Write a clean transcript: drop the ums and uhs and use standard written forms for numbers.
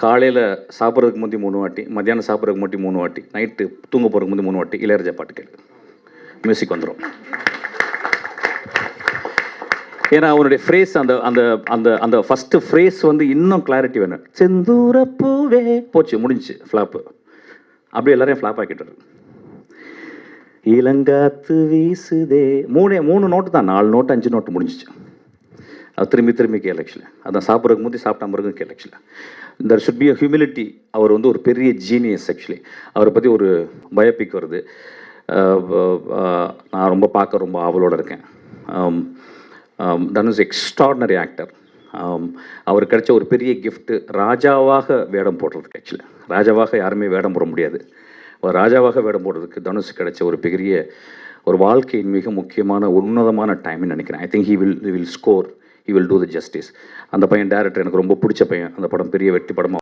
காலையில் சாப்பிட்றதுக்கு முந்தி 3 வாட்டி, மத்தியானம் சாப்பிட்றதுக்கு முந்தி 3 வாட்டி, நைட்டு தூங்க போகிறதுக்கு முந்தி 3 வாட்டி இளையராஜா பாட்டு கேளு, மியூசிக் வந்துடும். ஏன்னா அவனுடைய ஃப்ரேஸ் அந்த அந்த அந்த அந்த ஃபஸ்ட்டு ஃப்ரேஸ் வந்து இன்னும் கிளாரிட்டி வேணும். செந்தூரப்பூவே போச்சு, முடிஞ்சிச்சு, ஃப்ளாப்பு. அப்படியே எல்லாரையும் ஃப்ளாப் ஆக்கிட்டாரு. இளங்காத்து வீசுதே 3 நோட்டு தான், 4 நோட்டு 5 நோட்டு முடிஞ்சிச்சு. அது திரும்பி கேள் ஆக்சுவலி. அதான் சாப்பிட்றதுக்கு முந்தி சாப்பிட்டா பிறகு கேள் ஆக்சுவலி. இந்த ஷுட் பி அ ஹியூமிலிட்டி. அவர் வந்து ஒரு பெரிய ஜீனியஸ் ஆக்சுவலி. அவரை பற்றி ஒரு பயோபிக் வருது. நான் ரொம்ப ஆவலோடு இருக்கேன். Dhanush extraordinary actor. அவருக்கு கிடைச்ச ஒரு பெரிய கிஃப்ட்டு ராஜாவாக வேடம் போடுறதுக்கு. ஆக்சுவலி ராஜாவாக யாருமே வேடம் போட முடியாது. ராஜாவாக வேடம் போடுறதுக்கு தனுஷ் கிடைச்ச ஒரு பெரிய ஒரு வாழ்க்கையின் மிக முக்கியமான உன்னதமான டைம்னு நினைக்கிறேன். I think he will score, he will do the justice. அந்த பையன் டேரக்டர் எனக்கு ரொம்ப பிடிச்ச பையன். அந்த படம் பெரிய வெற்றி படமாக